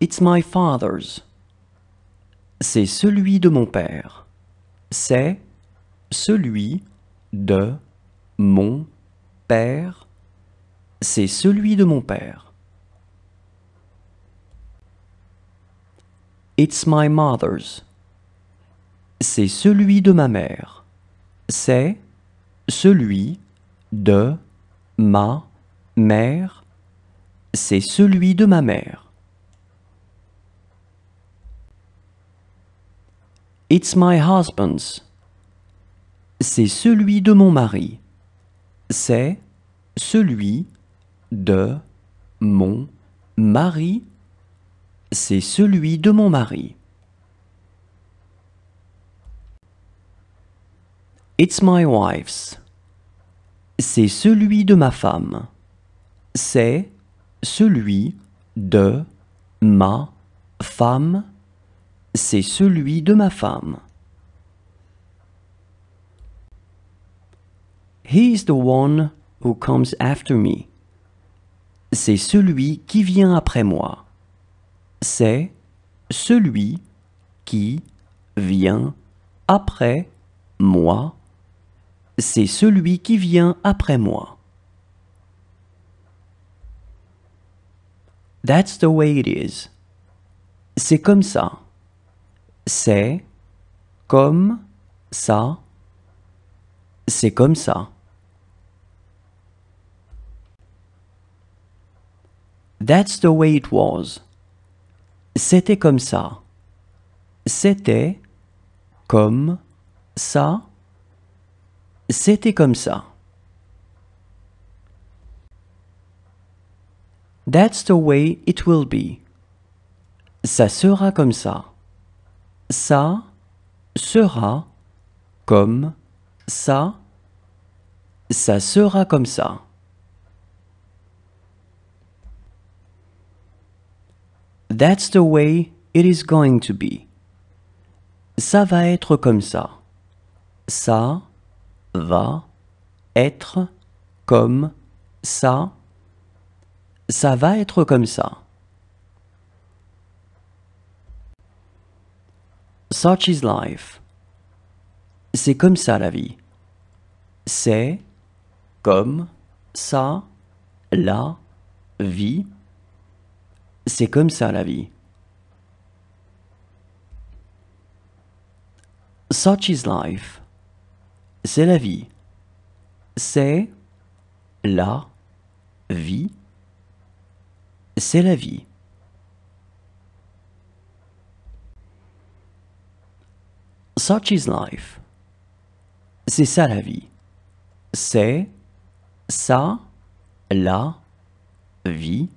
It's my father's. C'est celui de mon père. C'est celui de mon père. C'est celui de mon père. It's my mother's. C'est celui de ma mère. C'est celui de ma mère. C'est celui de ma mère. It's my husband's. C'est celui de mon mari. C'est celui de mon mari. C'est celui de mon mari. It's my wife's. C'est celui de ma femme. C'est celui de ma femme. C'est celui de ma femme. He is the one who comes after me. C'est celui qui vient après moi. C'est celui qui vient après moi. C'est celui qui vient après moi. That's the way it is. C'est comme ça. C'est comme ça. C'est comme ça. That's the way it was. C'était comme ça. C'était comme ça. C'était comme ça. That's the way it will be. Ça sera comme ça. Ça sera comme ça. Ça sera comme ça. That's the way it is going to be. Ça va être comme ça. Ça va être comme ça. Ça va être comme ça. Such is life. C'est comme ça la vie. C'est comme ça la vie. C'est comme ça la vie. Such is life. C'est la vie. C'est la vie. C'est la vie. Such is life. C'est ça la vie. C'est ça la vie.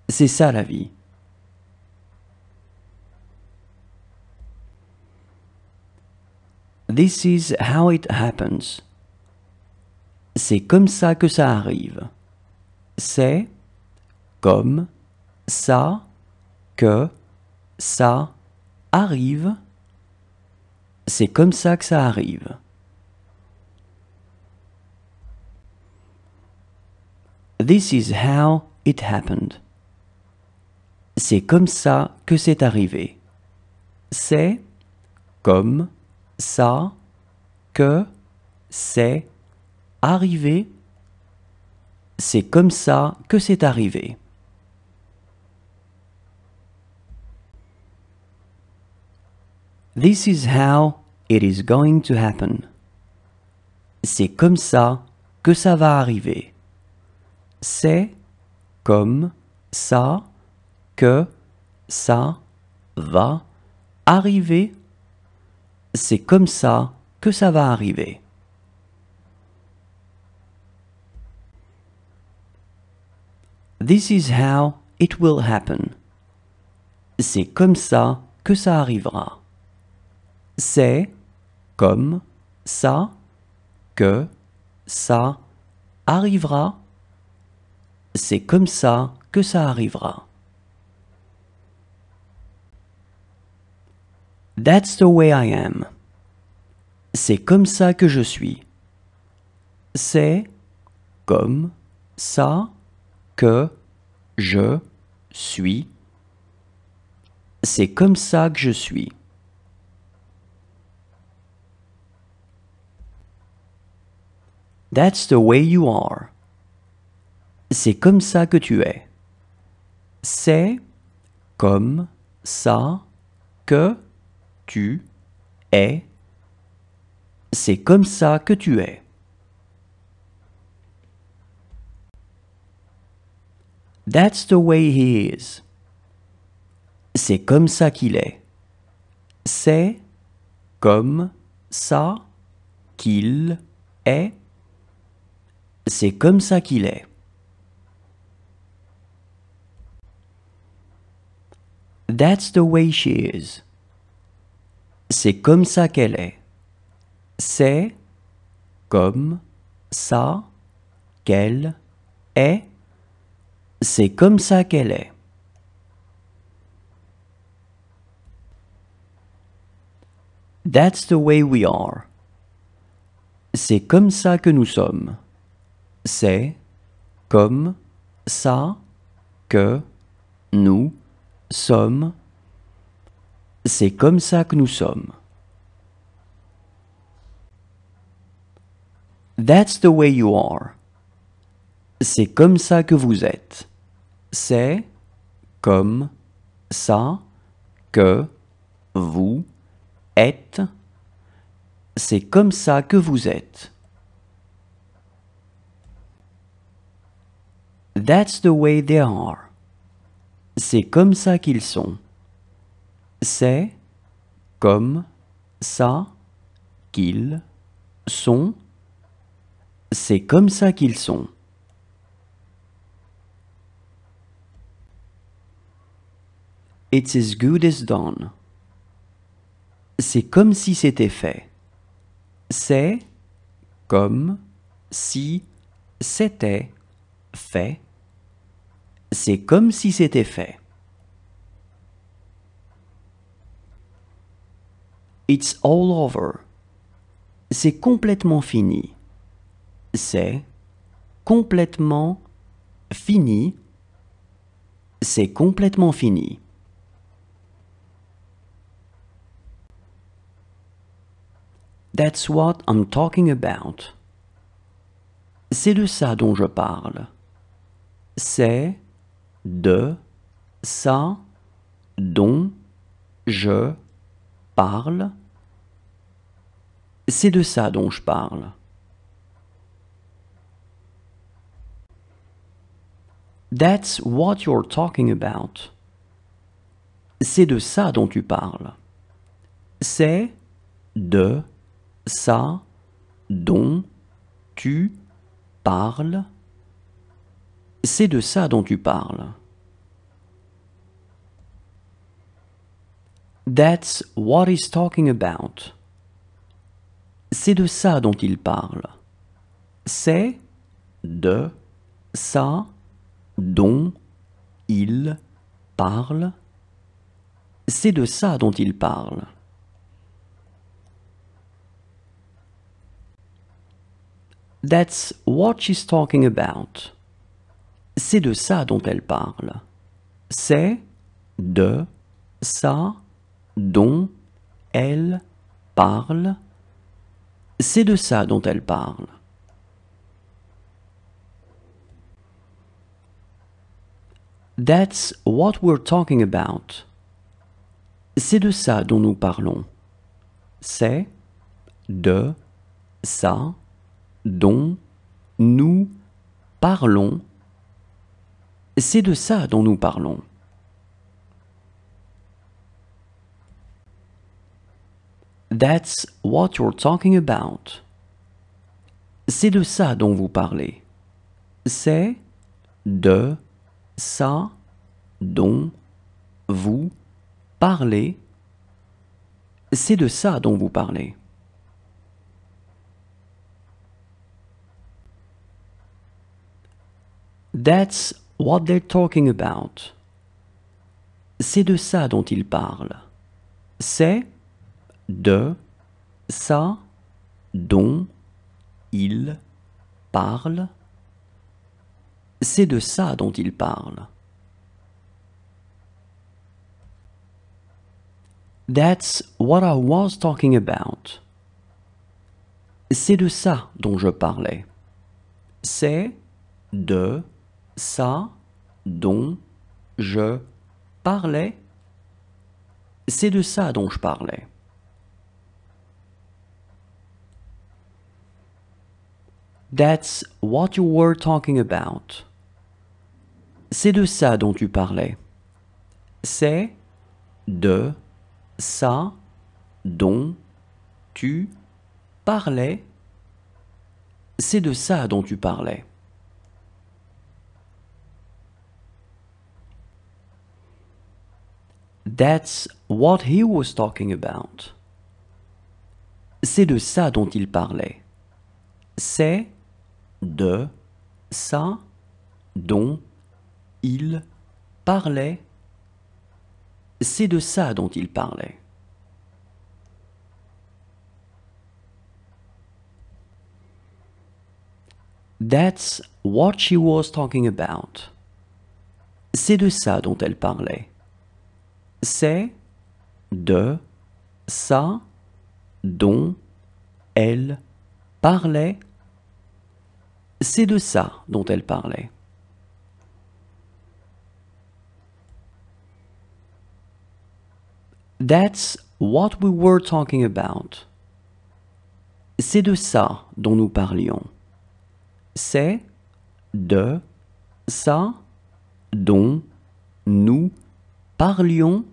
C'est ça la vie. This is how it happens. C'est comme ça que ça arrive. C'est comme ça que ça arrive. C'est comme ça que ça arrive. This is how it happened. C'est comme ça que c'est arrivé. C'est comme ça que c'est arrivé. C'est comme ça que c'est arrivé. This is how it is going to happen. C'est comme ça que ça va arriver. C'est comme ça que ça va arriver. C'est comme ça que ça va arriver. This is how it will happen. C'est comme ça que ça arrivera. C'est comme ça que ça arrivera. C'est comme ça que ça arrivera. That's the way I am. C'est comme ça que je suis. C'est comme ça que je suis. C'est comme ça que je suis. That's the way you are. C'est comme ça que tu es. C'est comme ça que tu es. C'est comme ça que tu es. That's the way he is. C'est comme ça qu'il est. C'est comme ça qu'il est. C'est comme ça qu'il est. That's the way she is. C'est comme ça qu'elle est. C'est comme ça qu'elle est. C'est comme ça qu'elle est. That's the way we are. C'est comme ça que nous sommes. C'est comme ça que nous sommes. C'est comme ça que nous sommes. That's the way you are. C'est comme ça que vous êtes. C'est comme ça que vous êtes. C'est comme ça que vous êtes. That's the way they are. C'est comme ça qu'ils sont. C'est comme ça qu'ils sont. C'est comme ça qu'ils sont. It's as good as done. C'est comme si c'était fait. C'est comme si c'était fait. C'est comme si c'était fait. It's all over. C'est complètement fini. C'est complètement fini. C'est complètement fini. That's what I'm talking about. C'est de ça dont je parle. C'est de ça dont je parle. C'est de ça dont je parle. That's what you're talking about. C'est de ça dont tu parles. C'est de ça dont tu parles. C'est de ça dont tu parles. That's what he's talking about. C'est de ça dont il parle. C'est de ça dont il parle. C'est de ça dont il parle. That's what she's talking about. C'est de ça dont elle parle. C'est de ça dont elle parle. C'est de ça dont elle parle. That's what we're talking about. C'est de ça dont nous parlons. C'est de ça dont nous parlons. C'est de ça dont nous parlons. That's what you're talking about. C'est de ça dont vous parlez. C'est de ça dont vous parlez. C'est de ça dont vous parlez. That's what they're talking about. C'est de ça dont ils parlent. C'est de ça dont ils parlent. C'est de ça dont ils parlent. That's what I was talking about. C'est de ça dont je parlais. C'est de ça dont je parlais. C'est de ça dont je parlais. That's what you were talking about. C'est de ça dont tu parlais. C'est de ça dont tu parlais. C'est de ça dont tu parlais. That's what he was talking about. C'est de ça dont il parlait. C'est de ça dont il parlait. C'est de ça dont il parlait. That's what she was talking about. C'est de ça dont elle parlait. C'est de ça dont elle parlait. C'est de ça dont elle parlait. That's what we were talking about. C'est de ça dont nous parlions. C'est de ça dont nous parlions.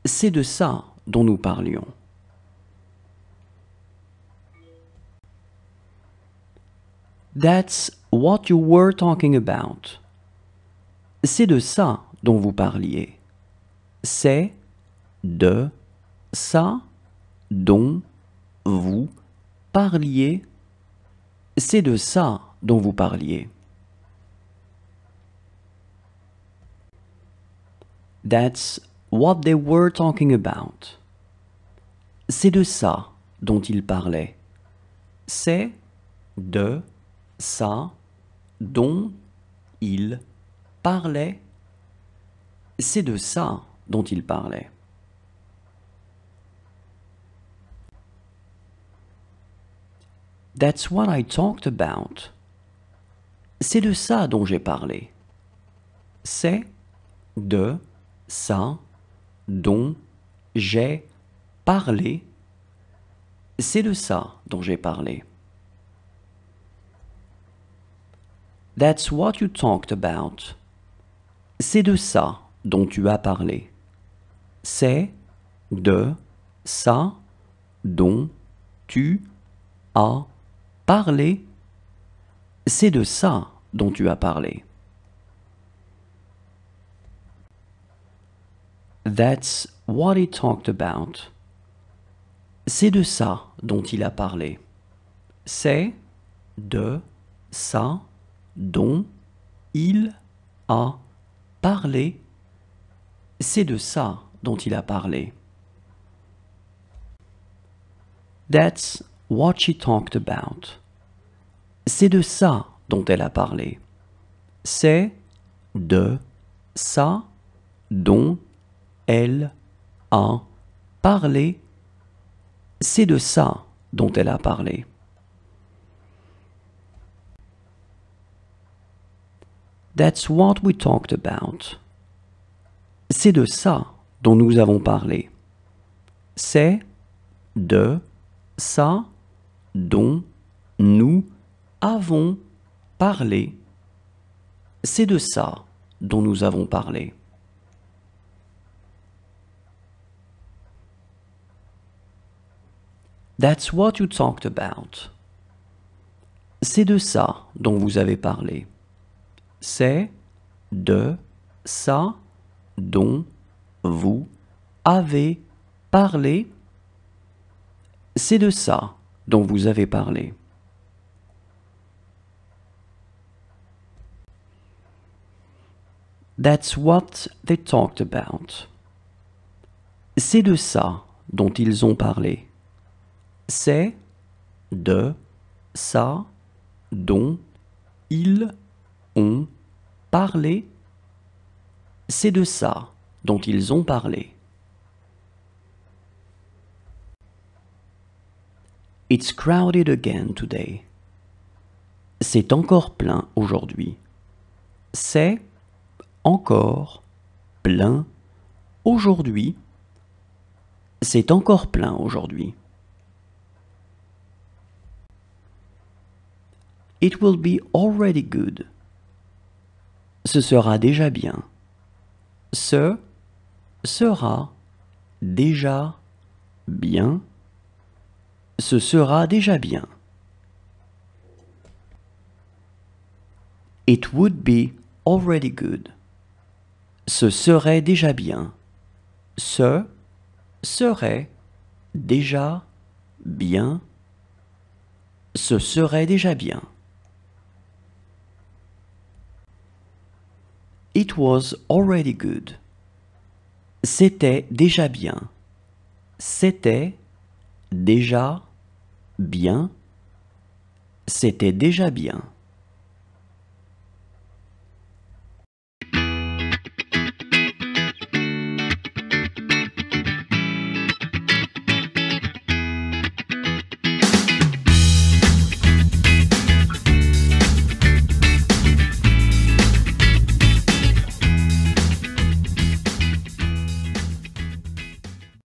C'est de ça dont nous parlions. That's what you were talking about. C'est de ça dont vous parliez. C'est de ça dont vous parliez. C'est de ça dont vous parliez. That's what they were talking about. C'est de ça dont ils parlaient. C'est de ça dont ils parlaient. C'est de ça dont ils parlaient. That's what I talked about. C'est de ça dont j'ai parlé. C'est de ça dont j'ai parlé. C'est de ça dont j'ai parlé. That's what you talked about. C'est de ça dont tu as parlé. C'est de ça dont tu as parlé. C'est de ça dont tu as parlé. That's what he talked about. C'est de ça dont il a parlé. C'est de ça dont il a parlé. C'est de ça dont il a parlé. That's what she talked about. C'est de ça dont elle a parlé. C'est de ça dont elle a parlé. C'est de ça dont elle a parlé. That's what we talked about. C'est de ça dont nous avons parlé. C'est de ça dont nous avons parlé. C'est de ça dont nous avons parlé. That's what you talked about. C'est de ça dont vous avez parlé. C'est de ça dont vous avez parlé. C'est de ça dont vous avez parlé. That's what they talked about. C'est de ça dont ils ont parlé. C'est de ça dont ils ont parlé. C'est de ça dont ils ont parlé. It's crowded again today. C'est encore plein aujourd'hui. C'est encore plein aujourd'hui. C'est encore plein aujourd'hui. It will be already good. Ce sera déjà bien. Ce sera déjà bien. Ce sera déjà bien. It would be already good. Ce serait déjà bien. Ce serait déjà bien. Ce serait déjà bien. It was already good. C'était déjà bien. C'était déjà bien. C'était déjà bien.